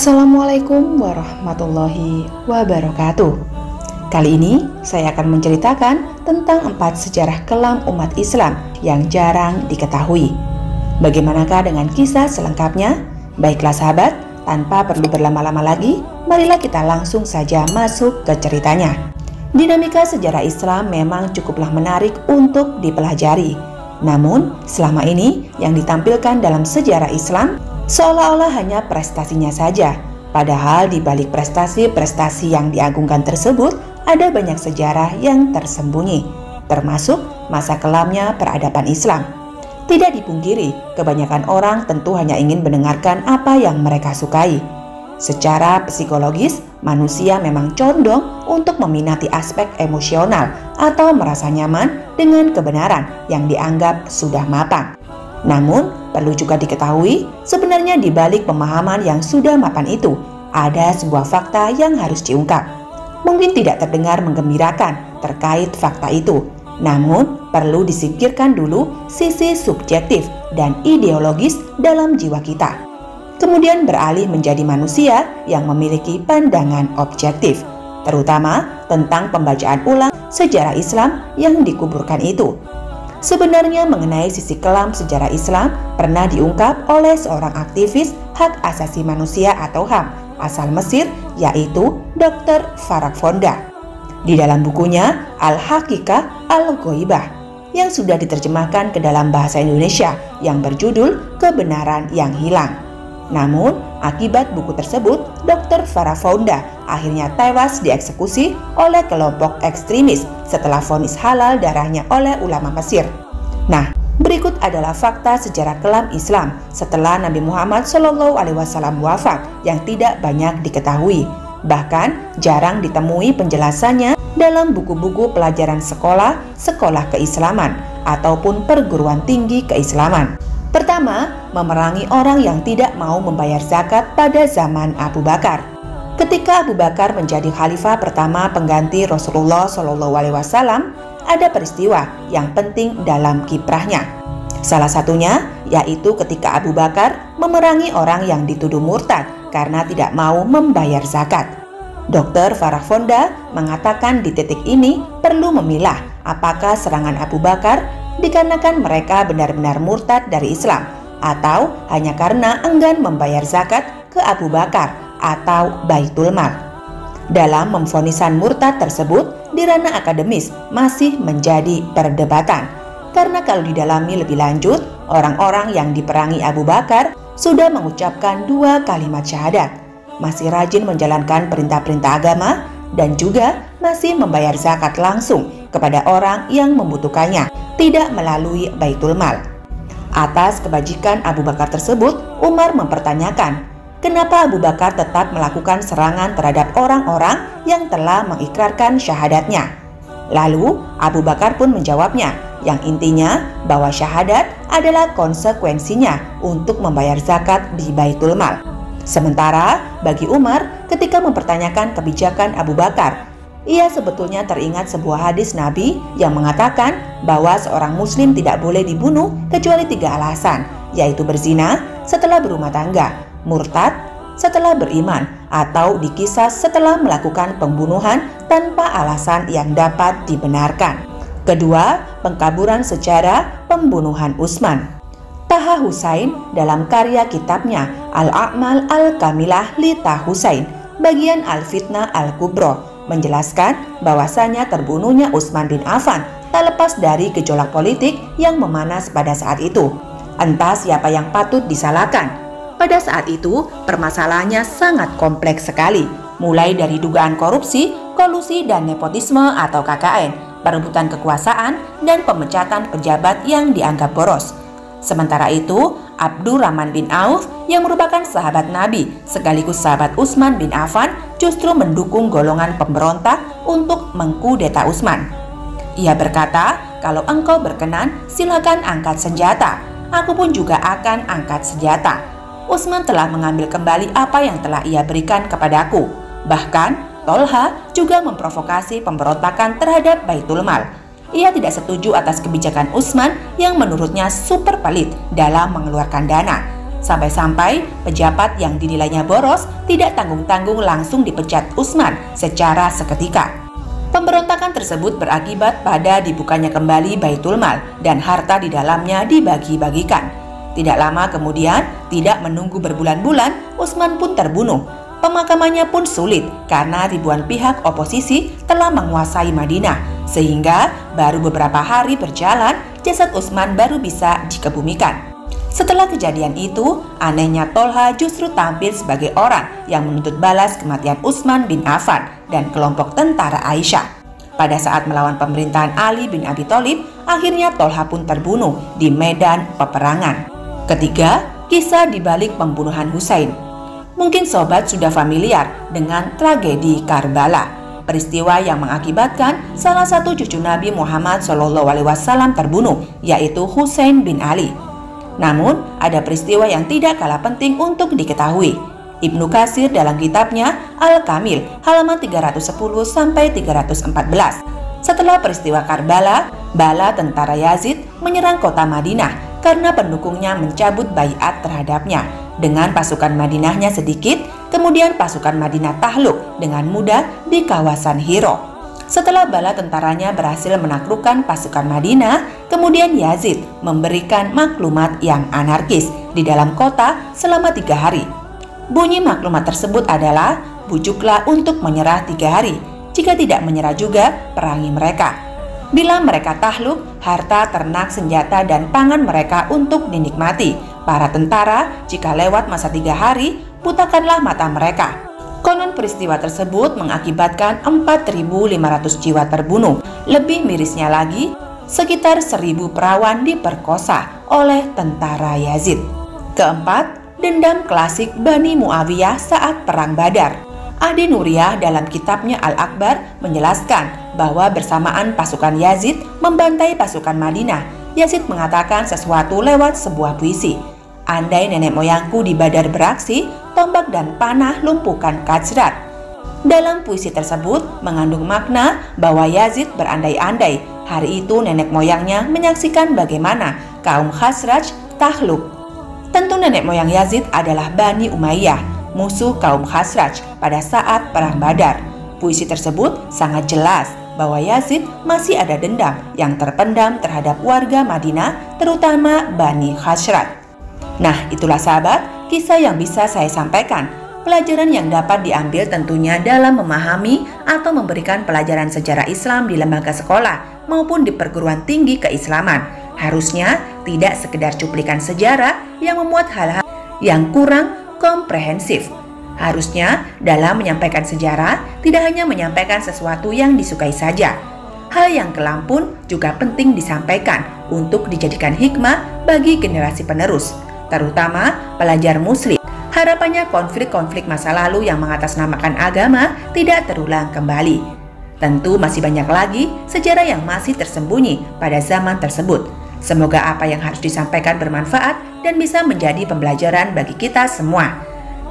Assalamualaikum warahmatullahi wabarakatuh. Kali ini saya akan menceritakan tentang 4 sejarah kelam umat Islam yang jarang diketahui. Bagaimanakah dengan kisah selengkapnya? Baiklah sahabat, tanpa perlu berlama-lama lagi, marilah kita langsung saja masuk ke ceritanya. Dinamika sejarah Islam memang cukuplah menarik untuk dipelajari. Namun, selama ini yang ditampilkan dalam sejarah Islam seolah-olah hanya prestasinya saja. Padahal di balik prestasi-prestasi yang diagungkan tersebut ada banyak sejarah yang tersembunyi, termasuk masa kelamnya peradaban Islam. Tidak dipungkiri, kebanyakan orang tentu hanya ingin mendengarkan apa yang mereka sukai. Secara psikologis, manusia memang condong untuk meminati aspek emosional atau merasa nyaman dengan kebenaran yang dianggap sudah matang. Namun, perlu juga diketahui, sebenarnya di balik pemahaman yang sudah mapan itu, ada sebuah fakta yang harus diungkap. Mungkin tidak terdengar menggembirakan terkait fakta itu, namun perlu disingkirkan dulu sisi subjektif dan ideologis dalam jiwa kita. Kemudian beralih menjadi manusia yang memiliki pandangan objektif, terutama tentang pembacaan ulang sejarah Islam yang dikuburkan itu. Sebenarnya mengenai sisi kelam sejarah Islam pernah diungkap oleh seorang aktivis hak asasi manusia atau HAM asal Mesir, yaitu Dr. Farak Fonda. Di dalam bukunya Al-Haqiqah Al-Ghoibah yang sudah diterjemahkan ke dalam bahasa Indonesia yang berjudul Kebenaran yang Hilang. Namun, akibat buku tersebut, Dr. Farak Fonda akhirnya tewas dieksekusi oleh kelompok ekstremis setelah vonis halal darahnya oleh ulama Mesir. Nah, berikut adalah fakta sejarah kelam Islam setelah Nabi Muhammad SAW wafat yang tidak banyak diketahui. Bahkan jarang ditemui penjelasannya dalam buku-buku pelajaran sekolah keislaman ataupun perguruan tinggi keislaman. Pertama, memerangi orang yang tidak mau membayar zakat pada zaman Abu Bakar. Ketika Abu Bakar menjadi khalifah pertama pengganti Rasulullah SAW, ada peristiwa yang penting dalam kiprahnya. Salah satunya yaitu ketika Abu Bakar memerangi orang yang dituduh murtad karena tidak mau membayar zakat. Dr. Farak Fonda mengatakan di titik ini perlu memilah apakah serangan Abu Bakar dikarenakan mereka benar-benar murtad dari Islam atau hanya karena enggan membayar zakat ke Abu Bakar atau Baitul Mal. Dalam memvonisan murtad tersebut di ranah akademis masih menjadi perdebatan, karena kalau didalami lebih lanjut, orang-orang yang diperangi Abu Bakar sudah mengucapkan 2 kalimat syahadat, masih rajin menjalankan perintah-perintah agama, dan juga masih membayar zakat langsung kepada orang yang membutuhkannya, tidak melalui Baitul Mal. Atas kebajikan Abu Bakar tersebut, Umar mempertanyakan, kenapa Abu Bakar tetap melakukan serangan terhadap orang-orang yang telah mengikrarkan syahadatnya? Lalu Abu Bakar pun menjawabnya, yang intinya bahwa syahadat adalah konsekuensinya untuk membayar zakat di Baitul Mal. Sementara bagi Umar, ketika mempertanyakan kebijakan Abu Bakar, ia sebetulnya teringat sebuah hadis Nabi yang mengatakan bahwa seorang muslim tidak boleh dibunuh kecuali 3 alasan, yaitu berzina setelah berumah tangga, murtad setelah beriman, atau dikisas setelah melakukan pembunuhan tanpa alasan yang dapat dibenarkan. Kedua, pengkaburan secara pembunuhan Utsman. Taha Hussein dalam karya kitabnya Al-A'mal Al-Kamilah li Taha Hussein bagian Al-Fitnah Al-Kubro menjelaskan bahwasanya terbunuhnya Utsman bin Affan tak lepas dari gejolak politik yang memanas pada saat itu. Entah siapa yang patut disalahkan. Pada saat itu, permasalahannya sangat kompleks sekali, mulai dari dugaan korupsi, kolusi dan nepotisme atau KKN, perebutan kekuasaan, dan pemecatan pejabat yang dianggap boros. Sementara itu, Abdurrahman bin Auf yang merupakan sahabat Nabi sekaligus sahabat Utsman bin Affan justru mendukung golongan pemberontak untuk mengkudeta Utsman. Ia berkata, kalau engkau berkenan, silakan angkat senjata. Aku pun juga akan angkat senjata. Utsman telah mengambil kembali apa yang telah ia berikan kepadaku. Bahkan, Tolha juga memprovokasi pemberontakan terhadap Baitul Mal. Ia tidak setuju atas kebijakan Utsman yang menurutnya super pelit dalam mengeluarkan dana. Sampai-sampai pejabat yang dinilainya boros tidak tanggung-tanggung langsung dipecat Utsman secara seketika. Pemberontakan tersebut berakibat pada dibukanya kembali Baitul Mal dan harta di dalamnya dibagi-bagikan. Tidak lama kemudian, tidak menunggu berbulan-bulan, Utsman pun terbunuh. Pemakamannya pun sulit karena ribuan pihak oposisi telah menguasai Madinah, sehingga baru beberapa hari berjalan jasad Utsman baru bisa dikebumikan. Setelah kejadian itu, anehnya Tolha justru tampil sebagai orang yang menuntut balas kematian Utsman bin Affan dan kelompok tentara Aisyah. Pada saat melawan pemerintahan Ali bin Abi Thalib, akhirnya Tolha pun terbunuh di medan peperangan. Ketiga, kisah di balik pembunuhan Husain. Mungkin sobat sudah familiar dengan tragedi Karbala, peristiwa yang mengakibatkan salah satu cucu Nabi Muhammad SAW terbunuh, yaitu Husain bin Ali. Namun, ada peristiwa yang tidak kalah penting untuk diketahui. Ibnu Katsir dalam kitabnya Al-Kamil halaman 310-314. Setelah peristiwa Karbala, bala tentara Yazid menyerang kota Madinah karena pendukungnya mencabut baiat terhadapnya. Dengan pasukan Madinahnya sedikit, kemudian pasukan Madinah takluk dengan mudah di kawasan Hiro. Setelah bala tentaranya berhasil menaklukkan pasukan Madinah, kemudian Yazid memberikan maklumat yang anarkis di dalam kota selama 3 hari. Bunyi maklumat tersebut adalah, bujuklah untuk menyerah 3 hari. Jika tidak menyerah juga, perangi mereka. Bila mereka takluk, harta, ternak, senjata, dan pangan mereka untuk dinikmati. Para tentara, jika lewat masa 3 hari, butakanlah mata mereka. Konon peristiwa tersebut mengakibatkan 4.500 jiwa terbunuh. Lebih mirisnya lagi, sekitar 1.000 perawan diperkosa oleh tentara Yazid. Keempat, dendam klasik Bani Muawiyah saat Perang Badar. Adi Nuriyah dalam kitabnya Al-Akbar menjelaskan bahwa bersamaan pasukan Yazid membantai pasukan Madinah, Yazid mengatakan sesuatu lewat sebuah puisi. Andai nenek moyangku di Badar beraksi, tombak dan panah lumpuhkan Khazraj. Dalam puisi tersebut mengandung makna bahwa Yazid berandai-andai hari itu nenek moyangnya menyaksikan bagaimana kaum Khazraj takluk. Tentu nenek moyang Yazid adalah Bani Umayyah, musuh kaum Khazraj pada saat Perang Badar. Puisi tersebut sangat jelas bahwa Yazid masih ada dendam yang terpendam terhadap warga Madinah, terutama Bani Khazraj. Nah, itulah sahabat, kisah yang bisa saya sampaikan. Pelajaran yang dapat diambil tentunya dalam memahami atau memberikan pelajaran sejarah Islam di lembaga sekolah maupun di perguruan tinggi keislaman. Harusnya tidak sekedar cuplikan sejarah yang memuat hal-hal yang kurang komprehensif. Harusnya dalam menyampaikan sejarah tidak hanya menyampaikan sesuatu yang disukai saja. Hal yang kelam pun juga penting disampaikan untuk dijadikan hikmah bagi generasi penerus, terutama pelajar muslim. Harapannya konflik-konflik masa lalu yang mengatasnamakan agama tidak terulang kembali. Tentu masih banyak lagi sejarah yang masih tersembunyi pada zaman tersebut. Semoga apa yang harus disampaikan bermanfaat dan bisa menjadi pembelajaran bagi kita semua.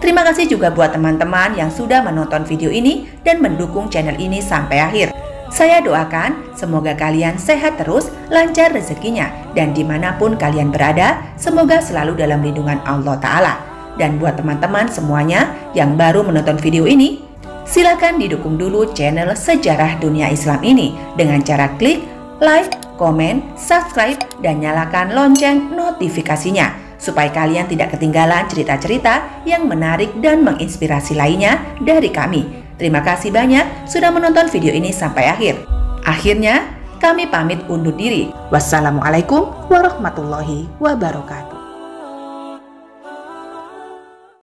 Terima kasih juga buat teman-teman yang sudah menonton video ini dan mendukung channel ini sampai akhir. Saya doakan semoga kalian sehat terus, lancar rezekinya, dan dimanapun kalian berada, semoga selalu dalam lindungan Allah Ta'ala. Dan buat teman-teman semuanya yang baru menonton video ini, silakan didukung dulu channel Sejarah Dunia Islam ini dengan cara klik like, komen, subscribe, dan nyalakan lonceng notifikasinya supaya kalian tidak ketinggalan cerita-cerita yang menarik dan menginspirasi lainnya dari kami. Terima kasih banyak sudah menonton video ini sampai akhir. Akhirnya, kami pamit undur diri. Wassalamualaikum warahmatullahi wabarakatuh.